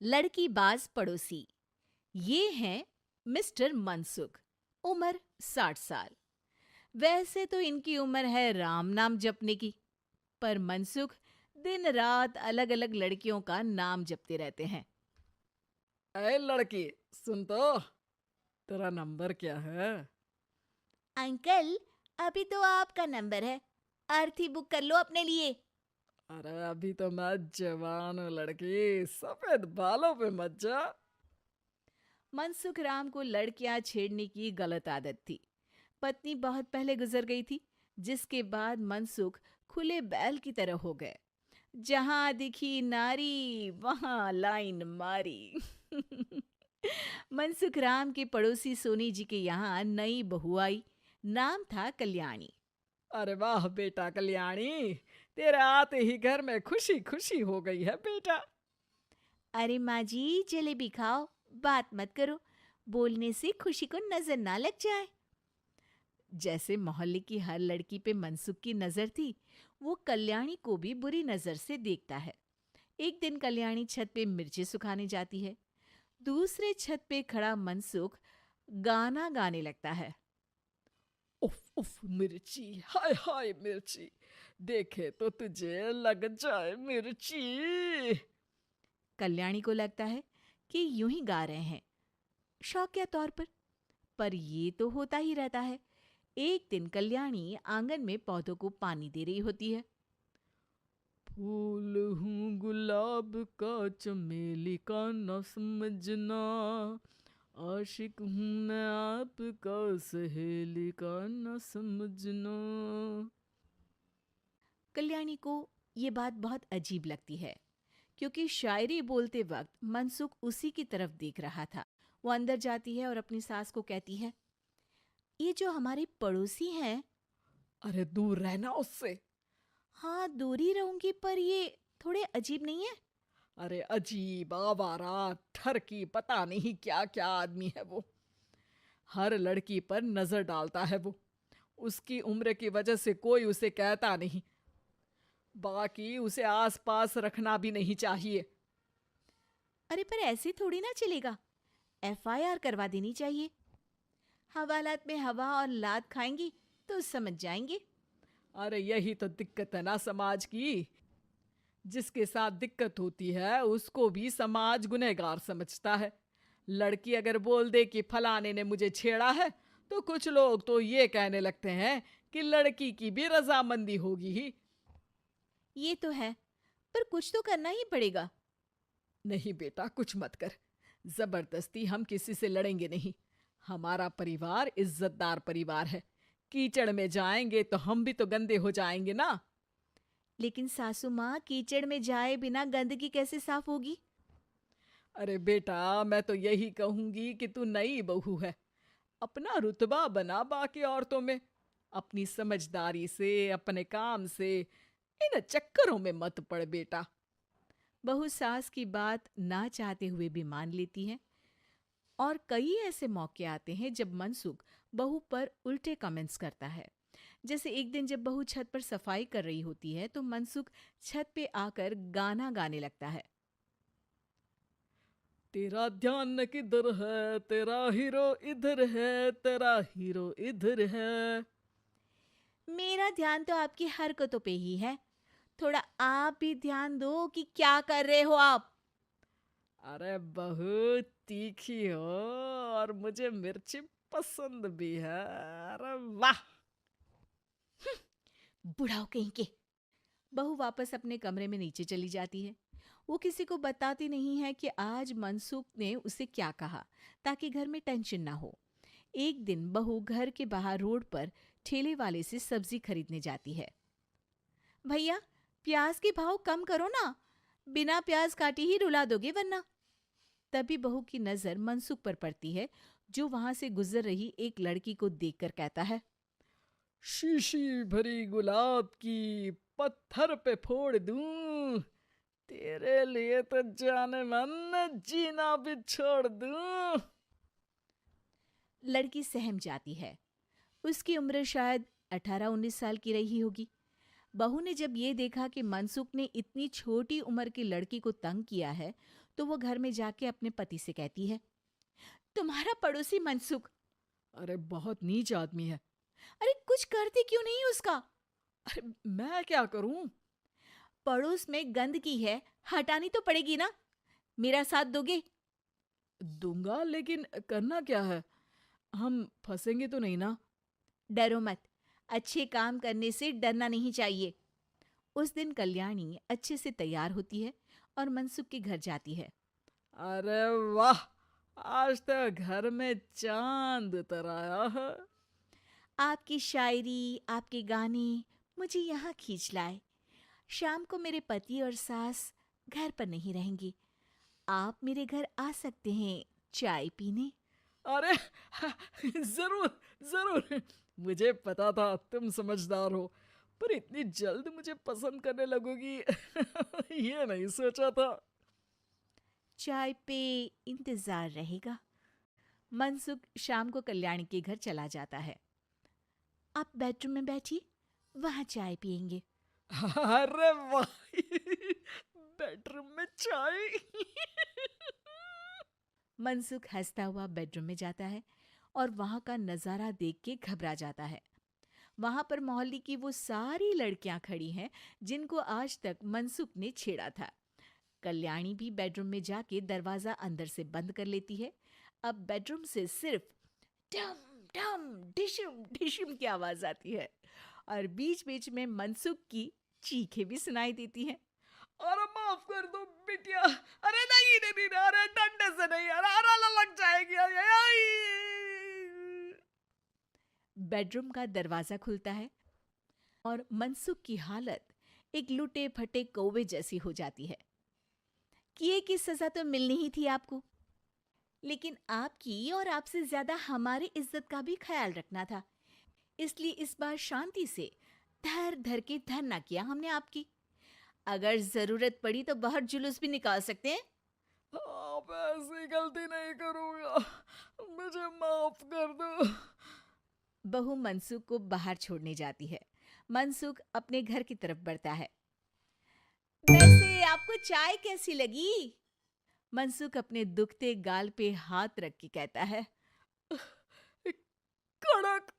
लड़की बाज पड़ोसी। ये हैं मिस्टर मनसुख। उम्र 60 साल। वैसे तो इनकी उम्र है राम नाम जपने की, पर मनसुख दिन रात अलग अलग लड़कियों का नाम जपते रहते हैं। अरे लड़की, सुन तो, तेरा नंबर क्या है? अंकल, अभी तो आपका नंबर है। अर्थी बुक कर लो अपने लिए। अरे अभी तो मैं जवान हूँ लड़की, सफेद बालों पे मत जा। मनसुख राम को लड़कियां छेड़ने की गलत आदत थी। पत्नी बहुत पहले गुजर गई थी, जिसके बाद मनसुख खुले बैल की तरह हो गए। जहां दिखी नारी वहां लाइन मारी। मनसुख राम के पड़ोसी सोनी जी के यहाँ नई बहू आई। नाम था कल्याणी। अरे वाह बेटा कल्याणी, तेरे आते ही घर में खुशी खुशी हो गई है बेटा। अरे माँ जी, जलेबी खाओ, बात मत करो, बोलने से खुशी को नजर ना लग जाए। जैसे मोहल्ले की हर लड़की पे मनसुख की नजर थी, वो कल्याणी को भी बुरी नजर से देखता है। एक दिन कल्याणी छत पे मिर्ची सुखाने जाती है। दूसरे छत पे खड़ा मनसुख गाना गाने लगता है। उफ उफ मिर्ची, हाय हाय मिर्ची, देखे तो तुझे लग जाए मिर्ची। कल्याणी को लगता है कि यूं ही गा रहे हैं, शौकिया तौर पर ये तो होता ही रहता है। एक दिन कल्याणी आंगन में पौधों को पानी दे रही होती है। फूल हूँ गुलाब का, चमेली का न समझना, आशिक हूँ मैं आपका, सहेली का न समझना। कल्याणी को ये बात बहुत अजीब लगती है, क्योंकि शायरी बोलते वक्त मनसुख उसी की तरफ देख रहा था। वो अंदर जाती है और अपनी सास को कहती है, ये जो हमारे पड़ोसी हैं। अरे दूर रहना उससे। हाँ, दूरी रहूंगी, पर ये थोड़े अजीब नहीं है? अरे अजीब, आवारा, ठरकी, पता नहीं क्या क्या आदमी है वो। हर लड़की पर नजर डालता है वो। उसकी उम्र की वजह से कोई उसे कहता नहीं। बाकी उसे आसपास रखना भी नहीं चाहिए। अरे पर ऐसे थोड़ी ना चलेगा, एफआईआर करवा देनी चाहिए। हवालात में हवा और लात खाएंगी तो समझ जाएंगे। अरे यही तो दिक्कत है ना समाज की। जिसके साथ दिक्कत होती है उसको भी समाज गुनहगार समझता है। लड़की अगर बोल दे कि फलाने ने मुझे छेड़ा है, तो कुछ लोग तो ये कहने लगते हैं कि लड़की की भी रजामंदी होगी ही। ये तो है, पर कुछ तो करना ही पड़ेगा। नहीं बेटा, कुछ मत कर। जबरदस्ती हम किसी से लड़ेंगे नहीं। हमारा परिवार इज्जतदार परिवार है। कीचड़ में जाएंगे तो हम भी तो गंदे हो जाएंगे ना। लेकिन सासू माँ, कीचड़ में जाए बिना गंदगी कैसे साफ होगी? अरे बेटा, मैं तो यही कहूंगी कि तू नई बहू है। अपना रुतबा बना बाकी औरतों में। अपनी समझदारी से, अपने काम से इन चक्करों में मत पड़ बेटा। बहू सास की बात ना चाहते हुए भी मान लेती है। और कई ऐसे मौके आते हैं जब मनसुख बहू पर उल्टे कमेंट्स करता है। जैसे एक दिन जब बहू छत पर सफाई कर रही होती है तो मनसुख छत पे आकर गाना गाने लगता है। तेरा ध्यान किधर है, तेरा हीरो इधर है, तेरा हीरो इधर है। मेरा ध्यान तो आपकी हरकतों पे ही है। थोड़ा आप भी ध्यान दो कि क्या कर रहे हो आप। अरे बहुत तीखी हो, और मुझे मिर्ची पसंद भी है। अरे वाह। बुढ़ाओ कहीं के। बहू वापस अपने कमरे में नीचे चली जाती है। वो किसी को बताती नहीं है कि आज मनसुख ने उसे क्या कहा, ताकि घर में टेंशन ना हो। एक दिन बहू घर के बाहर रोड पर ठेले वाले से सब्जी खरीदने जाती है। भैया, प्याज के भाव कम करो ना, बिना प्याज काटे ही रुला दोगे वरना। तभी बहू की नजर मनसुख पर पड़ती है, जो वहां से गुजर रही एक लड़की को देखकर कहता है, शीशी भरी गुलाब की, पत्थर पे फोड़ दूं। तेरे लिए तो जाने मन जीना भी छोड़ दूं। लड़की सहम जाती है। उसकी उम्र शायद 18-19 साल की रही होगी। बहू ने जब ये देखा कि मनसुख ने इतनी छोटी उम्र की लड़की को तंग किया है, तो वो घर में जाके अपने पति से कहती है, तुम्हारा पड़ोसी मनसुख, अरे बहुत नीच आदमी है। अरे कुछ करते क्यों नहीं उसका? अरे मैं क्या करूं? पड़ोस में गंदगी है, हटानी तो पड़ेगी ना। मेरा साथ दोगे? दूंगा, लेकिन करना क्या है? हम फंसेंगे तो नहीं ना? डरो मत, अच्छे काम करने से डरना नहीं चाहिए। उस दिन कल्याणी अच्छे से तैयार होती है और मनसुख के घर जाती है। अरे वाह, आज तो घर में चांद उतर आया है। आपकी शायरी, आपके गाने मुझे यहाँ खींच लाए। शाम को मेरे पति और सास घर पर नहीं रहेंगे। आप मेरे घर आ सकते हैं चाय पीने। अरे जरूर जरूर, मुझे पता था तुम समझदार हो, पर इतनी जल्द मुझे पसंद करने लगोगी ये नहीं सोचा था। चाय पे इंतजार रहेगा। मनसुख शाम को कल्याणी के घर चला जाता है। आप बेडरूम में बैठिए, वहां चाय पियेंगे। अरे वाह बेडरूम में चाय मनसुख हंसता हुआ बेडरूम में जाता है और वहां का नजारा देख के घबरा जाता है। वहां पर मोहल्ले की वो सारी लड़कियां खड़ी हैं जिनको आज तक मनसुख ने छेड़ा था। कल्याणी भी बेडरूम में जाके दरवाजा अंदर से बंद कर लेती है। अब बेडरूम से सिर्फ डम डम डिशुम डिशुम की आवाज आती है और बीच बीच में मनसुख की चीखें भी सुनाई देती हैं। अरे माफ कर दो बिटिया, अरे नहीं नहीं नहीं, अरे डंडे से नहीं, अरे अरे लग जाएगी, अरे आई। बेडरूम का दरवाजा खुलता है और मनसुख की हालत एक लुटे फटे कौवे जैसी हो जाती है। किए की सजा तो मिलनी ही थी आपको, लेकिन आपकी और आपसे ज्यादा हमारी इज्जत का भी ख्याल रखना था। इसलिए इस बार शांति से धर धर के धरना किया हमने आपकी। अगर जरूरत पड़ी तो बाहर जुलूस भी निकाल सकते हैं। आप ऐसी गलती नहीं करूंगा, मुझे माफ कर दो। बहू मनसुख को बाहर छोड़ने जाती है। मनसुख अपने घर की तरफ बढ़ता है। वैसे आपको चाय कैसी लगी? मनसुख अपने दुखते गाल पे हाथ रख के कहता है, कड़क